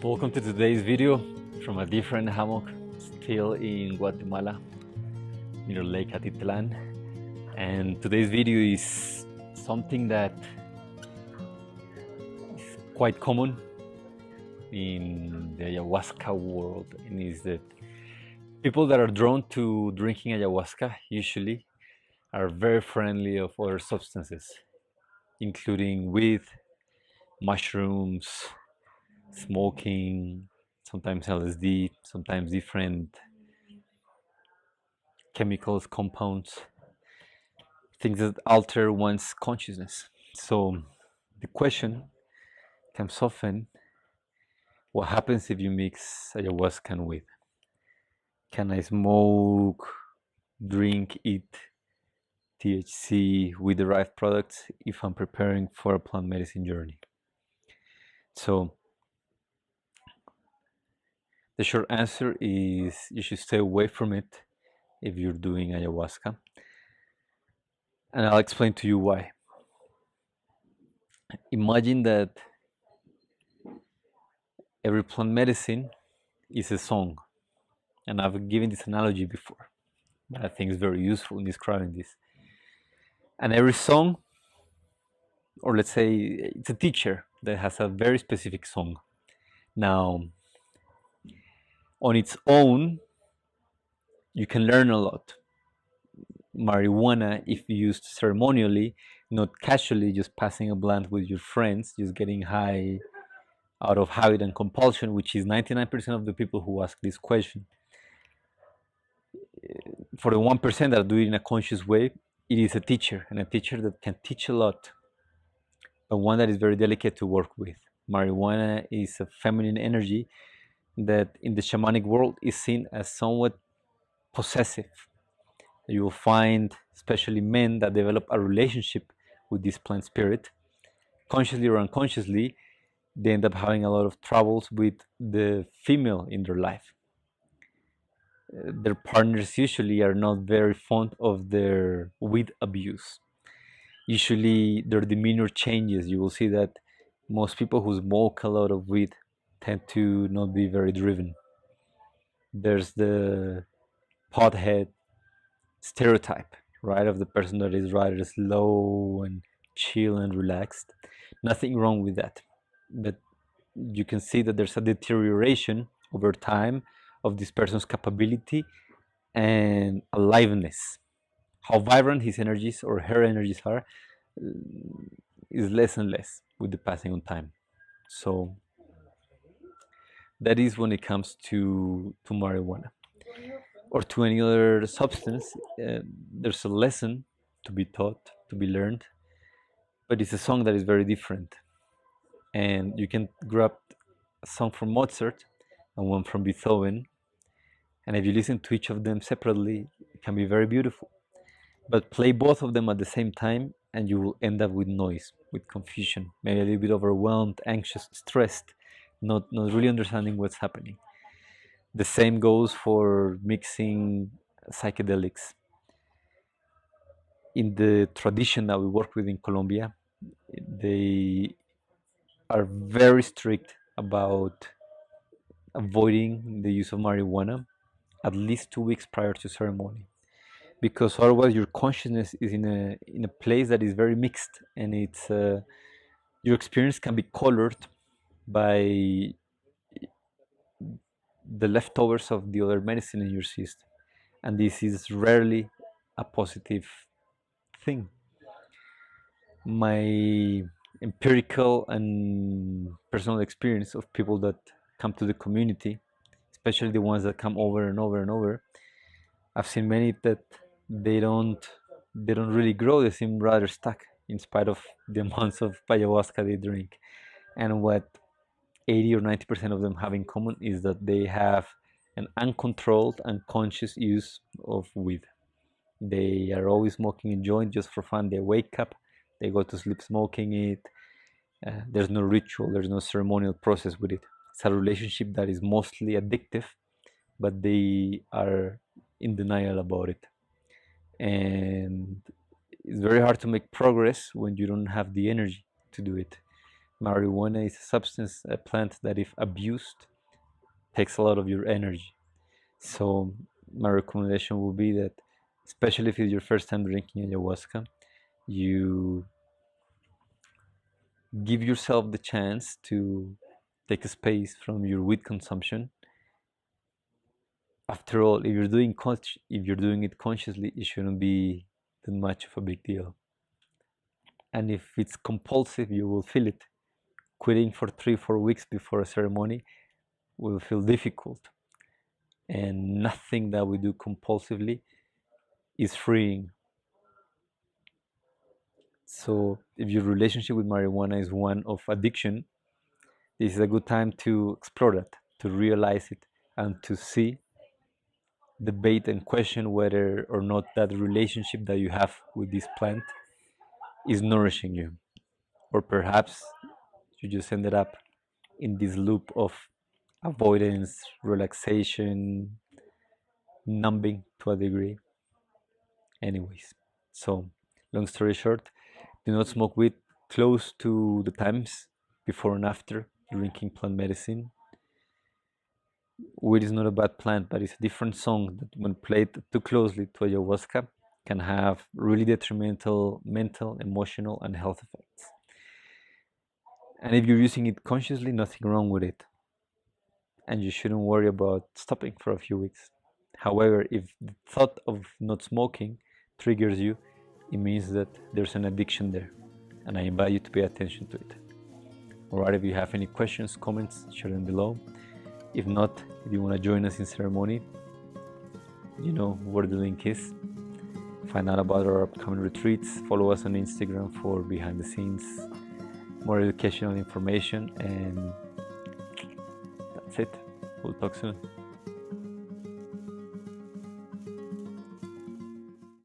Welcome to today's video from a different hammock, still in Guatemala, near Lake Atitlan. And today's video is something that is quite common in the ayahuasca world, and is that people that are drawn to drinking ayahuasca usually are very friendly of other substances, including weed, mushrooms, smoking, sometimes LSD, sometimes different chemicals, compounds, things that alter one's consciousness. So the question comes often, what happens if you mix ayahuasca and weed? Can I smoke, drink, eat THC with derived products if I'm preparing for a plant medicine journey? So the short answer is you should stay away from it if you're doing ayahuasca. And I'll explain to you why. Imagine that every plant medicine is a song. And I've given this analogy before, but I think it's very useful in describing this. And every song, or let's say it's a teacher that has a very specific song. Now, on its own, you can learn a lot. Marijuana, if used ceremonially, not casually, just passing a blunt with your friends, just getting high out of habit and compulsion, which is 99% of the people who ask this question. For the 1% that do it in a conscious way, it is a teacher, and a teacher that can teach a lot, but one that is very delicate to work with. Marijuana is a feminine energy that in the shamanic world is seen as somewhat possessive. You will find, especially men, that develop a relationship with this plant spirit, consciously or unconsciously. They end up having a lot of troubles with the female in their life. Their partners usually are not very fond of their weed abuse. Usually their demeanor changes. You will see that most people who smoke a lot of weed tend to not be very driven. There's the pothead stereotype, right, of the person that is rather slow and chill and relaxed. Nothing wrong with that, but you can see that there's a deterioration over time of this person's capability and aliveness. How vibrant his energies or her energies are is less and less with the passing of time. So that is when it comes to marijuana or to any other substance. There's a lesson to be taught, to be learned, but it's a song that is very different. And you can grab a song from Mozart and one from Beethoven, and if you listen to each of them separately, it can be very beautiful. But play both of them at the same time, and you will end up with noise, with confusion, maybe a little bit overwhelmed, anxious, stressed, not really understanding what's happening. The same goes for mixing psychedelics. In the tradition that we work with in Colombia, they are very strict about avoiding the use of marijuana at least 2 weeks prior to ceremony, because otherwise your consciousness is in a place that is very mixed, and it's your experience can be colored by the leftovers of the other medicine in your system, and this is rarely a positive thing. My empirical and personal experience of people that come to the community, especially the ones that come over and over and over, I've seen many that they don't really grow. They seem rather stuck in spite of the amounts of ayahuasca they drink. And what 80 or 90% of them have in common is that they have an uncontrolled and conscious use of weed. They are always smoking a joint just for fun. They wake up, they go to sleep smoking it. There's no ritual, there's no ceremonial process with it. It's a relationship that is mostly addictive, but they are in denial about it. And it's very hard to make progress when you don't have the energy to do it. Marijuana is a substance, a plant that, if abused, takes a lot of your energy. So my recommendation will be that, especially if it's your first time drinking ayahuasca, you give yourself the chance to take a space from your weed consumption. After all, if you're doing it consciously, it shouldn't be that much of a big deal. And if it's compulsive, you will feel it. Quitting for 3-4 weeks before a ceremony will feel difficult, and nothing that we do compulsively is freeing. So if your relationship with marijuana is one of addiction, this is a good time to explore that, to realize it, and to see, debate, and question whether or not that relationship that you have with this plant is nourishing you. Or perhaps you just ended up in this loop of avoidance, relaxation, numbing to a degree. Anyways, so long story short, do not smoke weed close to the times before and after drinking plant medicine. Weed is not a bad plant, but it's a different song that, when played too closely to ayahuasca, can have really detrimental mental, emotional, and health effects. And if you're using it consciously, nothing wrong with it, and you shouldn't worry about stopping for a few weeks. However, if the thought of not smoking triggers you, it means that there's an addiction there, and I invite you to pay attention to it. Alright, if you have any questions, comments, share them below. If not, if you want to join us in ceremony, you know where the link is. Find out about our upcoming retreats. Follow us on Instagram for behind the scenes, more educational information, and that's it. We'll talk soon.